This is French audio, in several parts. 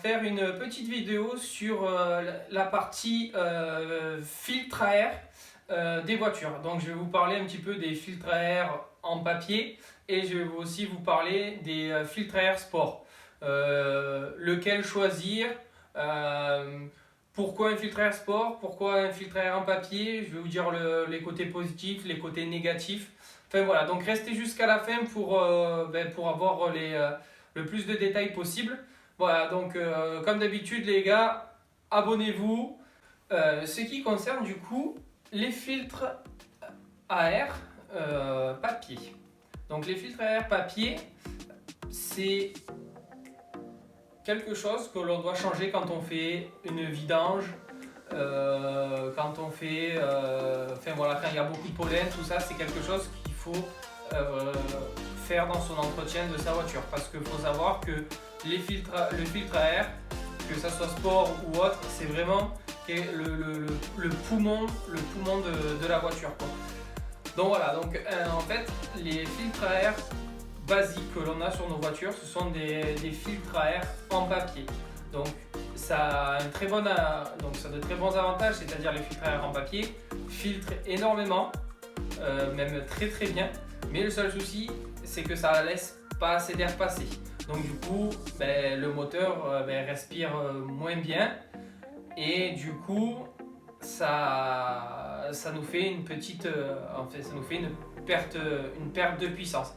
faire une petite vidéo sur la partie filtre à air des voitures. Donc je vais vous parler un petit peu des filtres à air en papier et je vais aussi vous parler des filtres à air sport. Lequel choisir, pourquoi un filtre à air sport, pourquoi un filtre à air en papier, je vais vous dire les côtés positifs, les côtés négatifs. Enfin voilà, donc restez jusqu'à la fin pour avoir le plus de détails possible. Voilà, donc comme d'habitude les gars, abonnez-vous. Ce qui concerne du coup les filtres à air papier. Donc les filtres à air papier, c'est quelque chose que l'on doit changer quand on fait une vidange, quand on fait, quand il y a beaucoup de pollen, tout ça, c'est quelque chose qu'il faut faire dans son entretien de sa voiture. Parce qu'il faut savoir que le filtre à air, que ça soit sport ou autre, c'est vraiment le poumon de la voiture, quoi. Donc voilà, donc en fait, les filtres à air basiques que l'on a sur nos voitures, ce sont des filtres à air en papier. Donc ça a de très bons avantages, c'est-à-dire les filtres à air en papier filtrent énormément, même très très bien, mais le seul souci c'est que ça laisse pas assez d'air passer. Donc du coup le moteur respire moins bien et du coup ça nous fait une perte de puissance.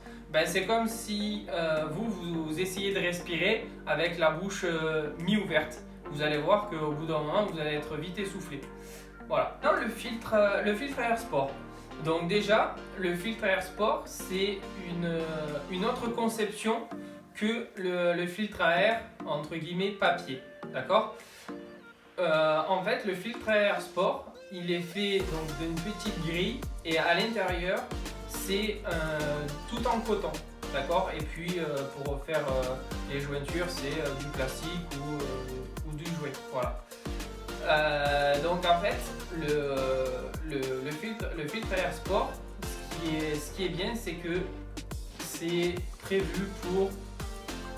C'est comme si vous essayez de respirer avec la bouche mi-ouverte. Vous allez voir qu'au bout d'un moment, vous allez être vite essoufflé. Voilà. Dans le filtre à air sport. Donc déjà, le filtre à air sport, c'est une autre conception que le filtre à air, entre guillemets, papier. D'accord ? En fait, le filtre à air sport, il est fait donc d'une petite grille et à l'intérieur, c'est tout en coton, d'accord. Et puis pour faire les jointures, c'est du plastique ou du jouet, voilà. Donc en fait, le filtre à air sport, ce qui est bien, c'est que c'est prévu pour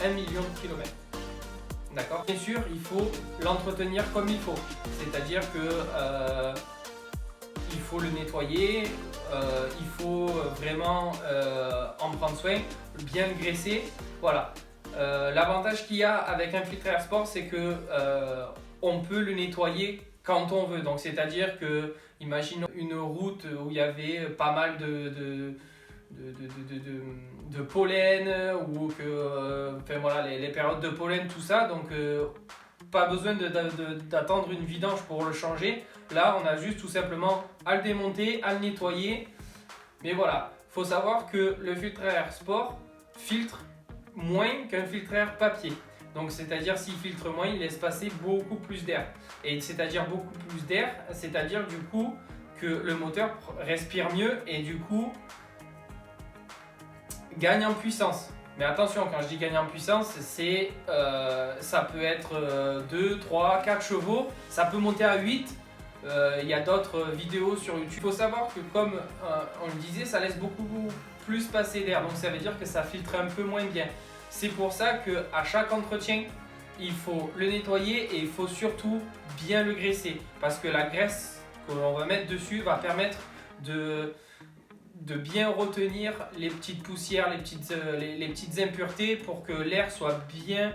1 million de kilomètres. D'accord. Bien sûr, il faut l'entretenir comme il faut, c'est-à-dire que il faut le nettoyer, il faut vraiment en prendre soin, bien le graisser. Voilà. L'avantage qu'il y a avec un filtre à air sport, c'est que on peut le nettoyer quand on veut. Donc, c'est-à-dire que, imaginons une route où il y avait pas mal de pollen ou que les périodes de pollen, tout ça, donc pas besoin d'attendre une vidange pour le changer. Là on a juste tout simplement à le démonter, à le nettoyer. Mais voilà, faut savoir que le filtre à air sport filtre moins qu'un filtre à air papier. Donc c'est-à-dire s'il filtre moins, il laisse passer beaucoup plus d'air. Et c'est-à-dire beaucoup plus d'air, c'est-à-dire du coup que le moteur respire mieux et du coup gagne en puissance. Mais attention, quand je dis gagne en puissance, ça peut être 2, 3, 4 chevaux, ça peut monter à 8. Il y a d'autres vidéos sur YouTube. Il faut savoir que comme on le disait, ça laisse beaucoup plus passer d'air, donc ça veut dire que ça filtre un peu moins bien. C'est pour ça qu'à chaque entretien, il faut le nettoyer et il faut surtout bien le graisser. Parce que la graisse que l'on va mettre dessus va permettre de bien retenir les petites poussières, les petites impuretés pour que l'air soit bien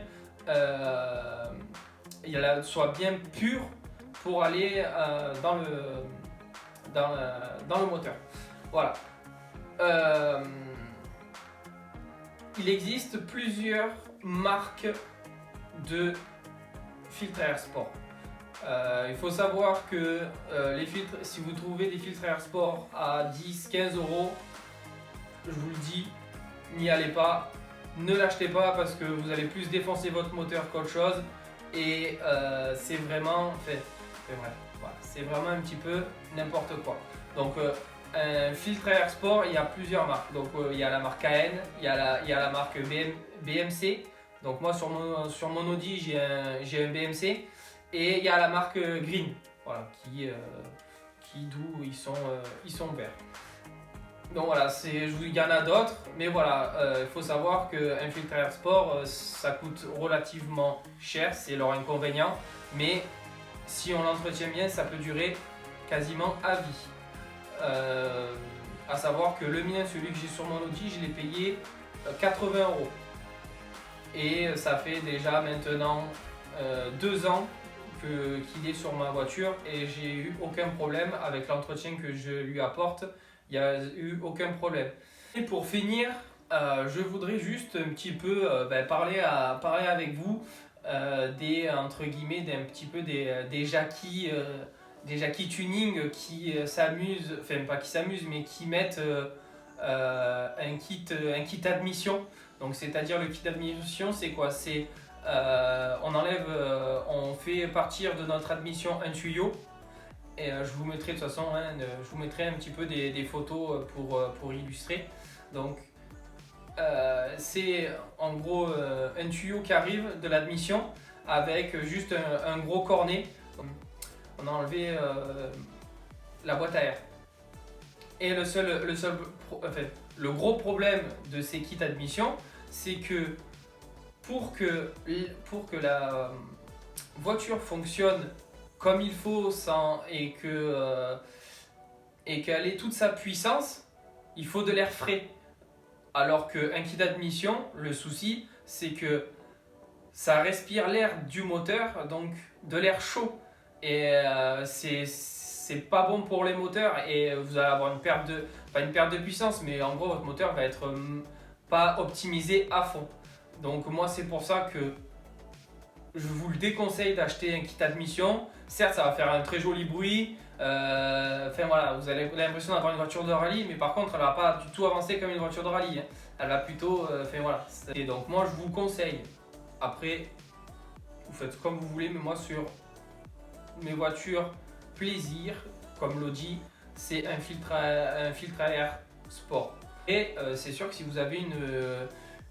pur pour aller dans le moteur. Voilà. Il existe plusieurs marques de filtres à air sport. Il faut savoir que les filtres, si vous trouvez des filtres à air sport à 10-15 euros, je vous le dis, n'y allez pas, ne l'achetez pas parce que vous allez plus défoncer votre moteur qu'autre chose et c'est vraiment un petit peu n'importe quoi. Donc un filtre à air sport, il y a plusieurs marques. Donc il y a la marque AN, il y a la marque BMC. Donc moi sur mon Audi j'ai un BMC. Et il y a la marque Green, voilà, d'où ils sont verts. Donc voilà, il y en a d'autres, mais voilà, il faut savoir qu'un filtre à air sport, ça coûte relativement cher, c'est leur inconvénient, mais si on l'entretient bien, ça peut durer quasiment à vie. À savoir que le mien, celui que j'ai sur mon Audi, je l'ai payé 80 euros. Et ça fait déjà maintenant 2 ans qu'il est sur ma voiture et j'ai eu aucun problème avec l'entretien que je lui apporte. Il n'y a eu aucun problème. Et pour finir, je voudrais juste un petit peu parler avec vous entre guillemets, d'un petit peu des jackies. Des jackies tuning qui s'amusent, enfin pas qui s'amusent, mais qui mettent un kit admission. Donc c'est-à-dire le kit admission, c'est quoi? C'est on fait partir de notre admission un tuyau. Et je vous mettrai de toute façon, je vous mettrai un petit peu des photos pour illustrer. Donc c'est en gros un tuyau qui arrive de l'admission avec juste un gros cornet. On a enlevé la boîte à air. Et le gros problème de ces kits admission, c'est que pour que la voiture fonctionne comme il faut et qu'elle ait toute sa puissance, il faut de l'air frais. Alors qu'un kit d'admission, le souci, c'est que ça respire l'air du moteur, donc de l'air chaud. Et c'est pas bon pour les moteurs et vous allez avoir pas une perte de puissance, mais en gros votre moteur va être pas optimisé à fond. Donc moi c'est pour ça que je vous le déconseille d'acheter un kit admission. Certes ça va faire un très joli bruit, enfin voilà, vous avez l'impression d'avoir une voiture de rallye, mais par contre elle va pas du tout avancer comme une voiture de rallye, hein. Elle va plutôt, enfin voilà. Et donc moi je vous conseille, après vous faites comme vous voulez, mais moi sur mes voitures plaisir, comme l'Audi, c'est un filtre à air sport. Et c'est sûr que si vous avez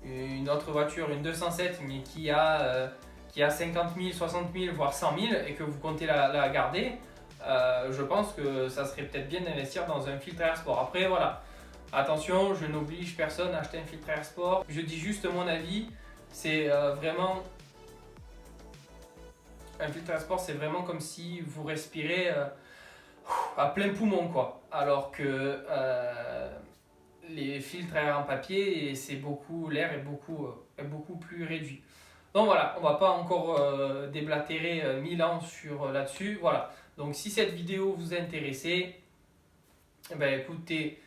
une autre voiture, une 207, mais qui a 50 000, 60 000, voire 100 000, et que vous comptez la garder, je pense que ça serait peut-être bien d'investir dans un filtre à air sport. Après, voilà, attention, je n'oblige personne à acheter un filtre à air sport. Je dis juste mon avis, c'est vraiment... Un filtre à sport, c'est vraiment comme si vous respirez à plein poumon, quoi. Alors que les filtres à air en papier, l'air est beaucoup plus réduit. Donc voilà, on va pas encore déblatérer 1000 ans là-dessus. Voilà. Donc si cette vidéo vous a intéressé, ben écoutez,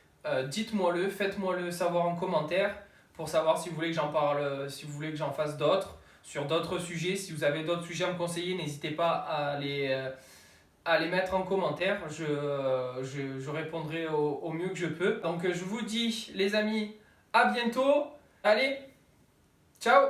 dites-moi-le, faites-moi le savoir en commentaire pour savoir si vous voulez que j'en parle, si vous voulez que j'en fasse d'autres. Sur d'autres sujets, si vous avez d'autres sujets à me conseiller, n'hésitez pas à les mettre en commentaire. Je répondrai au mieux que je peux. Donc je vous dis les amis, à bientôt. Allez, ciao!